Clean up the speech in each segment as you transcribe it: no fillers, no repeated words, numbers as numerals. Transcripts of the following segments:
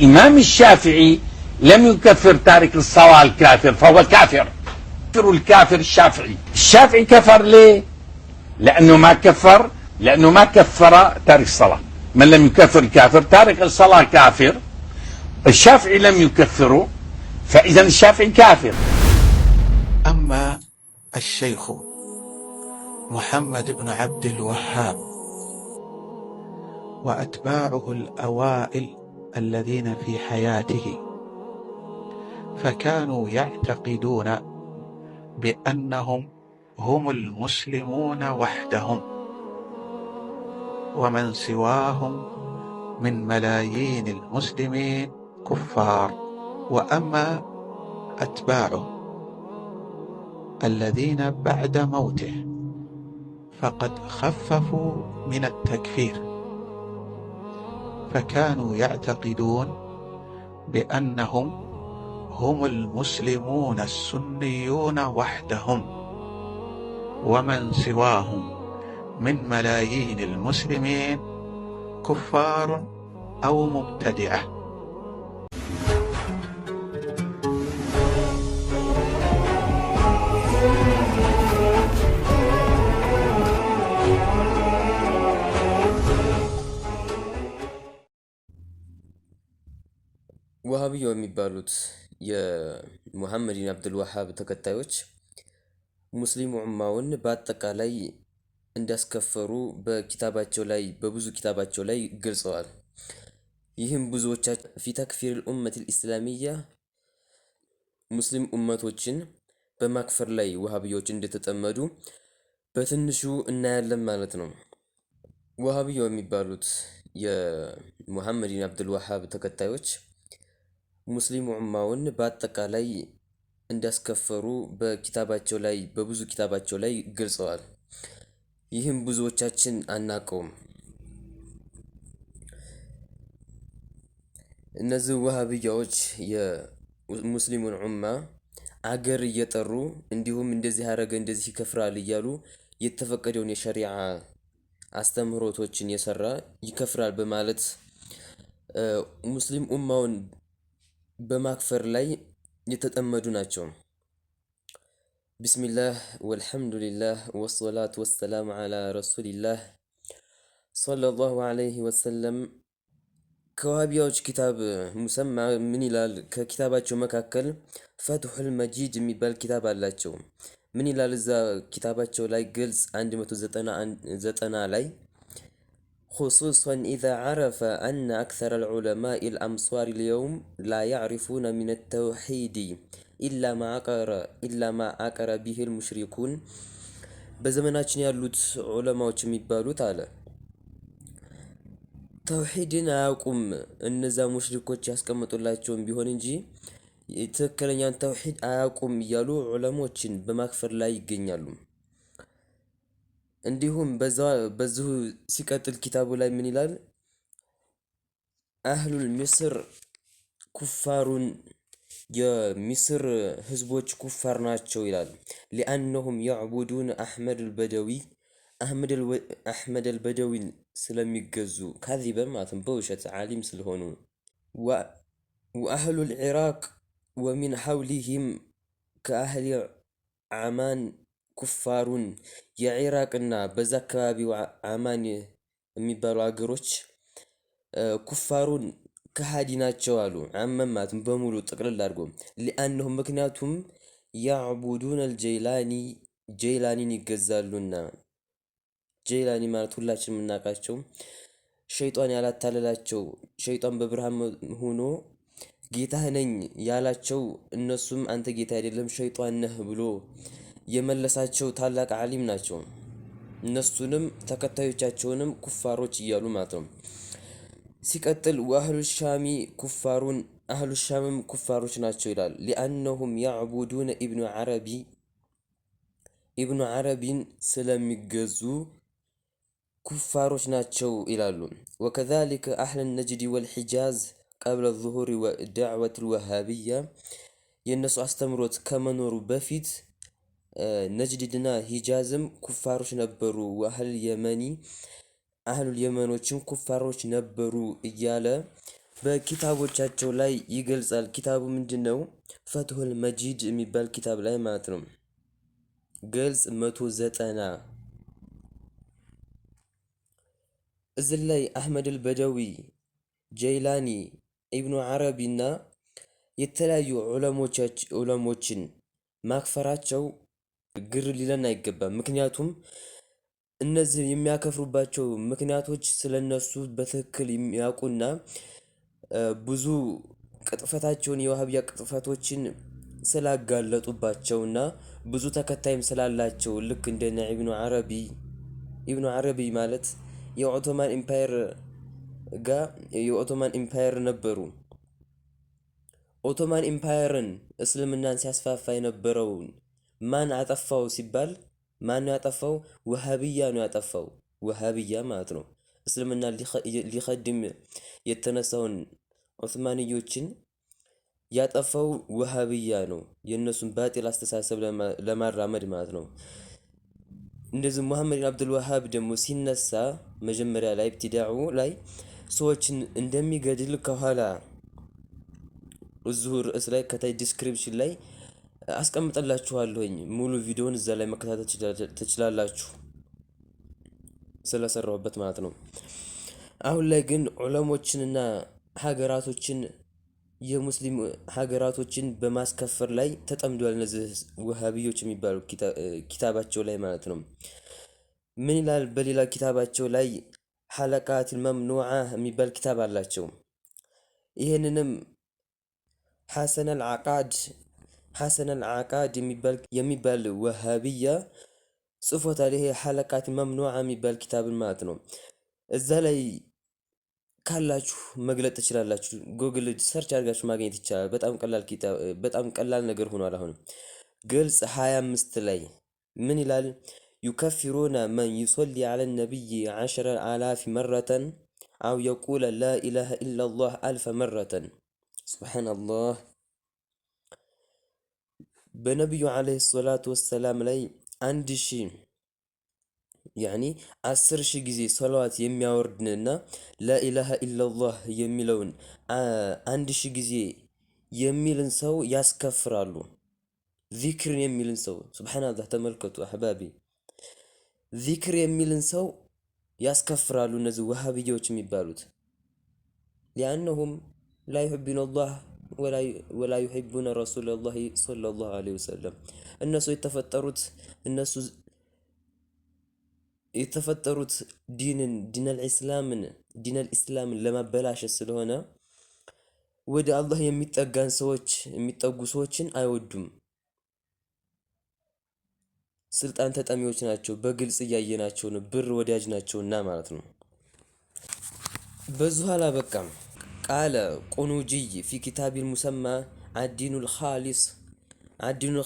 الإمام الشافعي لم يكفر تارك الصلاة الكافر، فهو كافر. كفر الكافر الشافعي كفر ليه؟ لأنه ما كفر تارك الصلاة. من لم يكفر الكافر تارك الصلاة كافر، الشافعي لم يكفره، فإذا الشافعي كافر. أما الشيخ محمد بن عبد الوهاب وأتباعه الأوائل الذين في حياته فكانوا يعتقدون بأنهم هم المسلمون وحدهم، ومن سواهم من ملايين المسلمين كفار. وأما أتباعه الذين بعد موته فقد خففوا من التكفير، فكانوا يعتقدون بأنهم هم المسلمون السنيون وحدهم، ومن سواهم من ملايين المسلمين كفار أو مبتدعة. ወሃቢያው የሚባሉት የሙሐመድ ኢብኑ አብዱል ወሃብ ተከታዮች ሙስሊሙ ኡማውን በአጠቃላይ እንዳስከፈሩ በብዙ ኪታባቸው ላይ ገልጸዋል። ይህም ብዙዎቻቸው ፊ ተክፊር الأمة الإسلامية ሙስሊም ኡመቶችን በማክፈር ላይ ወሃቢያዎች እንደተጠመዱ በትንሹ እናያለን ማለት ነው። ወሃቢያው የሚባሉት የሙሐመድ ኢብኑ አብዱል ወሃብ ተከታዮች ሙስሊሙ ኡማውን በአጠቃላይ እንዳስከፈሩ በብዙ ኪታባቸው ላይ ገልጸዋል። ይህም ብዙዎቻችን አናቀውም። እነዚህ ወሃቢያዎች የሙስሊሙን ኡማ አገር እየጠሩ እንዲሁም እንደዚህ ያረገ እንደዚህ ይከፍራል እያሉ የተፈቀደውን የሸሪዓ አስተምህሮቶችን የሰራ ይከፍራል በማለት ሙስሊም ኡማውን በማክፈር ላይ የተጠመዱ ናቸው። ቢስሚላህ ወልሐምዱሊላህ ወሰላቱ ወሰላሙ ዐላ ረሱሊላህ ሰለላሁ ዐለይሂ ወሰለም። ከወሃቢያዎች ኪታብ ሙሰማ ምን ይላል? ከኪታባቸው መካከል ፈትሑል መጂድ የሚባል ኪታብ አላቸው። ምን ይላል እዛ ኪታባቸው ላይ ግልጽ 190 ላይ خصوصا إذا عرف أن أكثر العلماء الأمصار اليوم لا يعرفون من التوحيد إلا ما أقر به المشركون بزمناتنا ያሉት ዑለማዎች የሚባሉት አለ ተውሂድን አያውቁም እነዛ ሙሽሪኮች ያስቀምጡላቸውም ቢሆን እንጂ ትክክለኛን ተውሂድ አያውቁም እያሉ ዑለሞችን በማክፈር ላይ ይገኛሉ። እንዲሁም በዚሁ ሲቀጥል ኪታቡ ላይ ምን ይላል? አህሉል ሚስር ኩፋሩን የሚስር ህዝቦች ኩፋር ናቸው ይላል። ሊአነሁም ያዕቡዱን አሕመድ አልበደዊን ስለሚገዙ ካዚበን ማለትም በውሸት ዓሊም ስለሆኑ ወአህሉል ዒራቅ ወሚን ሐውሊሂም ከአህሊ አማን ኩፋሩን የኢራቅና በዛ አካባቢው አማን የሚባሉ አገሮች ኩፋሩን ከሃዲ ናቸው አሉ። አመማት በሙሉ ጥቅልል አድርጎ ሊአንሁም ምክንያቱም ያዕቡዱን ጀይላኒን ይገዛሉና። ጀይላኒ ማለት ሁላችን የምናውቃቸው ሸይጣን ያላታለላቸው ሸይጣን በብርሃን ሆኖ ጌታህ ነኝ ያላቸው እነሱም አንተ ጌታ አይደለም ሸይጣን ነህ ብሎ የመለሳቸው ታላቅ ዓሊም ናቸው። እነሱንም ተከታዮቻቸውንም ኩፋሮች እያሉ ማለት ነው። ሲቀጥል ወአህሉ ሻሚ ኩፋሩን አህሉ ሻምም ኩፋሮች ናቸው ይላል። ሊአነሁም ያዕቡዱን ኢብኑ ዓረቢን ስለሚገዙ ኩፋሮች ናቸው ይላሉ። ወከዛሊከ አህለ ነጅድ ወልሒጃዝ ቀብለ ዙሁሪ ወዳዕወት ልወሃቢያ የእነሱ አስተምሮት ከመኖሩ በፊት ነጅድና ሂጃዝም ኩፋሮች ነበሩ። አህሉል የመኖችም ኩፋሮች ነበሩ እያለ በኪታቦቻቸው ላይ ይገልጻል። ኪታቡ ምንድነው? ፈትሁል መጂድ የሚባል ኪታብ ላይ ማለት ነው። ገልጽ 190 እዚህ ላይ አህመድ አልበደዊ፣ ጀይላኒ፣ ኢብኑ ዓረቢ እና የተለያዩ ዑለሞችን ማክፈራቸው ግር ሊለን አይገባም። ምክንያቱም እነዚህ የሚያከፍሩባቸው ምክንያቶች ስለነሱ በትክክል የሚያውቁና ብዙ ቅጥፈታቸውን የዋህብያ ቅጥፈቶችን ስላጋለጡባቸውና ብዙ ተከታይም ስላላቸው ልክ እንደነ ኢብኑ ዓረቢ ማለት የኦቶማን ኢምፓየር ነበሩ። ኦቶማን ኢምፓየርን እስልምናን ሲያስፋፋ የነበረውን ማን አጠፋው ሲባል ማን ነው ያጠፋው? ወሃብያ ነው ያጠፋው። ወሃብያ ማለት ነው እስልምና ሊኸድም የተነሳውን ዑስማንዮችን ያጠፋው ወሃብያ ነው። የእነሱን ባጢል አስተሳሰብ ለማራመድ ማለት ነው። እንደዚህ ሙሐመድ ብን አብዱል ወሃብ ደግሞ ሲነሳ መጀመሪያ ላይ ኢብቲዳኡ ላይ ሰዎችን እንደሚገድል ከኋላ እዚሁ ርዕስ ላይ ከታይ ዲስክሪፕሽን ላይ አስቀምጠላችኋለሁኝ። ሙሉ ቪዲዮውን እዛ ላይ መከታተል ትችላላችሁ ስለሰራሁበት ማለት ነው። አሁን ላይ ግን ዑለሞችንና ሀገራቶችን የሙስሊም ሀገራቶችን በማስከፈር ላይ ተጠምደዋል። እነዚህ ወሃቢዮች የሚባሉ ኪታባቸው ላይ ማለት ነው። ምን ይላል? በሌላ ኪታባቸው ላይ ሐለቃት መምኑዓ የሚባል ኪታብ አላቸው። ይህንንም ሐሰን አልዓቃድ የሚባል ወሃቢያ ጽፎታል። ይሄ ሐለቃት መምኑዓ የሚባል ኪታብን ማለት ነው። እዛ ላይ ካላችሁ መግለጥ ትችላላችሁ። ጉግል ሰርች አድርጋችሁ ማግኘት ይቻላል። በጣም ቀላል ነገር ሆኗል። አሁን ግልጽ 25 ላይ ምን ይላል? ዩከፊሩነ መን ዩሰሊ ዐለ ነቢይ 10,000 መረተን አው የቁለ ላኢላሃ ኢለላህ 1000 መረተን። ሱብሓነላህ። በነቢዩ ዓለይሂ ሰላቱ ወሰላም ላይ 10,000 ጊዜ ሰለዋት የሚያወርድንና ላኢላሃ ኢለላህ የሚለውን 1000 ጊዜ የሚልን ሰው ያስከፍራሉ። ዚክርን የሚልን ሰው ሱብሓነላህ። ተመልከቱ አሕባቢ፣ ዚክር የሚልን ሰው ያስከፍራሉ እነዚህ ወሃብያዎች የሚባሉት። ሊአነሁም ላ ዩሒቡነ ላህ ወላ ዩሒቡነ ረሱለላህ ሰለላሁ ዐለይሂ ወሰለም። እነሱ የተፈጠሩት ዲነል ኢስላምን ለማበላሸት ስለሆነ ወደ አላህ የሚጠጉ ሰዎችን አይወዱም። ስልጣን ተጠሚዎች ናቸው። በግልጽ እያየናቸው ነው። ብር ወዳጅ ናቸውና ማለት ነው። በዙ አላበቃም። ቃለ ቁኑጂይ ፊ ኪታቢል ሙሰማ አዲኑል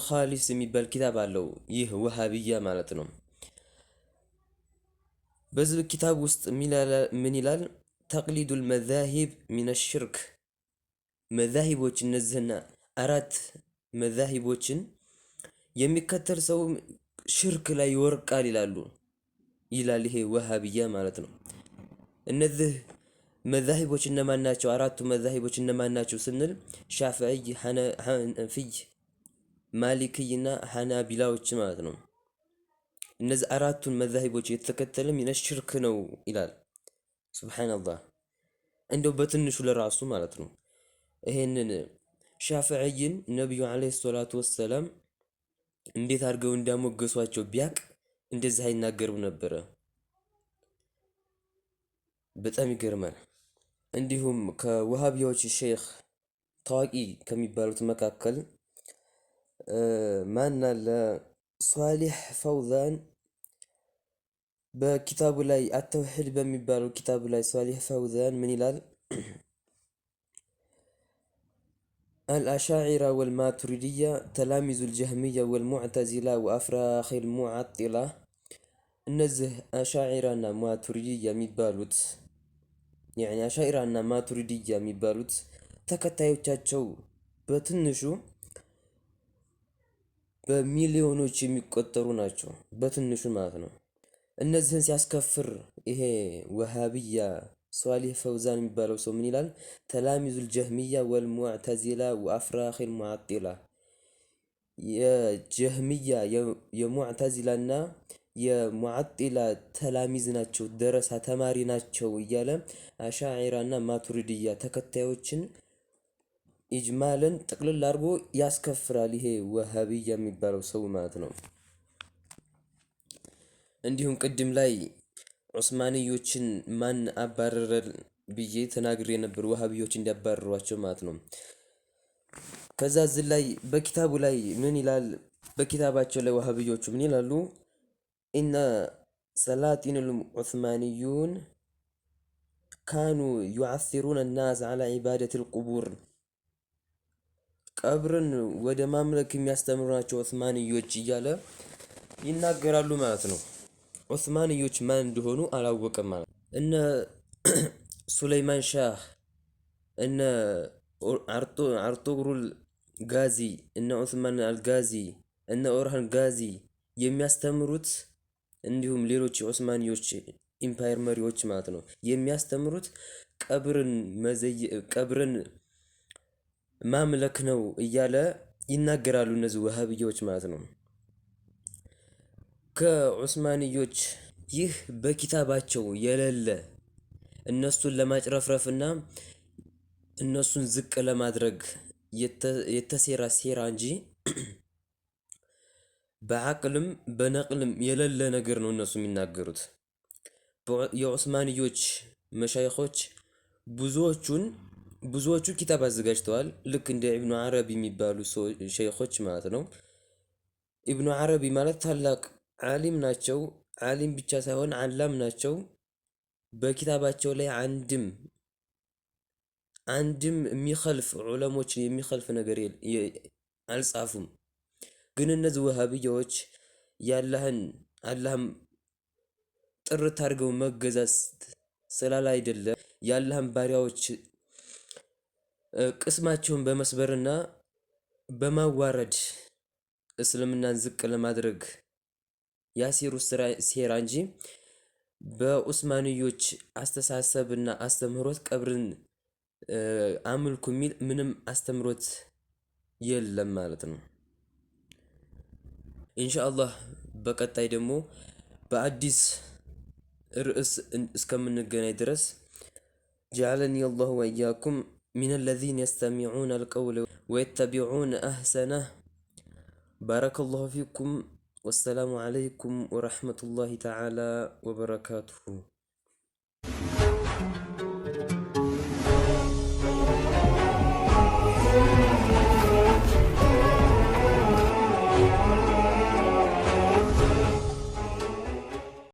ኻሊስ የሚባል ኪታብ አለው። ይህ ወሃብያ ማለት ነው። በዚህ ኪታብ ውስጥ ምን ይላል? ተቅሊዱል መዛሂብ ሚነ ሽርክ። መዛሂቦች እነዚህና 4 መዛሂቦችን የሚከተል ሰው ሽርክ ላይ ይወርቃል ይላል ይሄ ወሃብያ ማለት ነው። እነዚህ መዛሂቦች እነማን ናቸው? 4ቱ መዛሂቦች እነማን ናቸው ስንል ሻፊዒ፣ ሐነፊይ፣ ማሊክይ እና ሐናቢላዎች ማለት ነው። እነዚህ 4ቱን መዛሂቦች የተከተለ ሚነ ሽርክ ነው ይላል። ሱብሓነላህ። እንደው በትንሹ ለራሱ ማለት ነው። ይሄንን ሻፊዒይን ነቢዩ ዓለይሂ ሰላቱ ወሰላም እንዴት አድርገው እንዳሞገሷቸው ቢያቅ እንደዚህ አይናገርም ነበረ። በጣም ይገርማል። እንዲሁም ከወሃቢያዎች ሼክ ታዋቂ ከሚባሉት መካከል ማን አለ? ሷሊህ ፈውዛን በኪታቡ ላይ አተውሂድ በሚባለው ኪታቡ ላይ ሷሊህ ፈውዛን ምን ይላል? አልአሻዒራ ወልማቱሪድያ ተላሚዙል ጀህሚያ ወልሙዕተዚላ ወአፍራኺል ሙዓጢላ። እነዚህ አሻዒራና ማቱሪድያ የሚባሉት አሻዒራና ማቱሪድያ የሚባሉት ተከታዮቻቸው በትንሹ በሚሊዮኖች የሚቆጠሩ ናቸው። በትንሹ ማለት ነው። እነዚህን ሲያስከፍር ይሄ ወሃብያ ሷሊህ ፈውዛን የሚባለው ሰው ምን ይላል? ተላሚዙል ጀህሚያ ወልሙዕተዚላ ወአፍራኺል ሙዓጢላ የጀህሚያ የሙዕተዚላና የሙዓጢላ ተላሚዝ ናቸው፣ ደረሳ ተማሪ ናቸው እያለ አሻዒራና ማቱሪድያ ተከታዮችን ኢጅማልን ጥቅልል አድርጎ ያስከፍራል። ይሄ ወሃቢያ የሚባለው ሰው ማለት ነው። እንዲሁም ቅድም ላይ ዑስማንዮችን ማን አባረረል ብዬ ተናግሬ ነበር፣ ወሃቢዮች እንዲያባረሯቸው ማለት ነው። ከዛ እዚህ ላይ በኪታቡ ላይ ምን ይላል? በኪታባቸው ላይ ወሃቢዮቹ ምን ይላሉ? ኢነ ሰላጢኑል ዑስማንዩን ካኑ ዩዓሲሩነ ናስ ዐላ ዒባደቲል ቁቡር ቀብርን ወደ ማምለክ የሚያስተምሩ ናቸው ዑስማንዮች እያለ ይናገራሉ ማለት ነው። ዑስማንዮች ማን እንደሆኑ አላወቀም ማለት ነው። እነ ሱለይማን ሻህ፣ እነ አርጡግሩል ጋዚ፣ እነ ዑስማን አልጋዚ፣ እነ ኦርሃን ጋዚ የሚያስተምሩት እንዲሁም ሌሎች የዑስማንዮች ኢምፓየር መሪዎች ማለት ነው የሚያስተምሩት ቀብርን ማምለክ ነው እያለ ይናገራሉ እነዚህ ወሃቢዮች ማለት ነው። ከዑስማንዮች ይህ በኪታባቸው የሌለ እነሱን ለማጭረፍረፍና እነሱን ዝቅ ለማድረግ የተሴራ ሴራ እንጂ በዓቅልም በነቅልም የሌለ ነገር ነው እነሱ የሚናገሩት። የዑስማንዮች መሻይኾች ብዙዎቹ ኪታብ አዘጋጅተዋል። ልክ እንደ ኢብኑ ዓረቢ የሚባሉ ሸይኾች ማለት ነው። ኢብኑ ዓረቢ ማለት ታላቅ ዓሊም ናቸው። ዓሊም ብቻ ሳይሆን ዓላም ናቸው። በኪታባቸው ላይ አንድም የሚኸልፍ ዑለሞችን የሚኸልፍ ነገር አልጻፉም። ግን እነዚህ ወሃቢያዎች አላህም ጥርት አድርገው መገዛት ስላል አይደለም የአላህን ባሪያዎች ቅስማቸውን በመስበርና በማዋረድ እስልምናን ዝቅ ለማድረግ ያሲሩ ሴራ እንጂ በዑስማንዮች አስተሳሰብና አስተምህሮት ቀብርን አምልኩ የሚል ምንም አስተምህሮት የለም ማለት ነው። ኢንሻአላህ በቀጣይ ደግሞ በአዲስ ርዕስ እስከምንገናኝ ድረስ ጀዐለኒ አላሁ ወኢያኩም ሚነ ለዚነ የስተሚዑነ አልቀውለ ወየተቢዑነ አሕሰነህ። ባረከላሁ ፊኩም ወሰላሙ ዓለይኩም ወረሕመቱላሂ ተዓላ ወበረካቱሁ።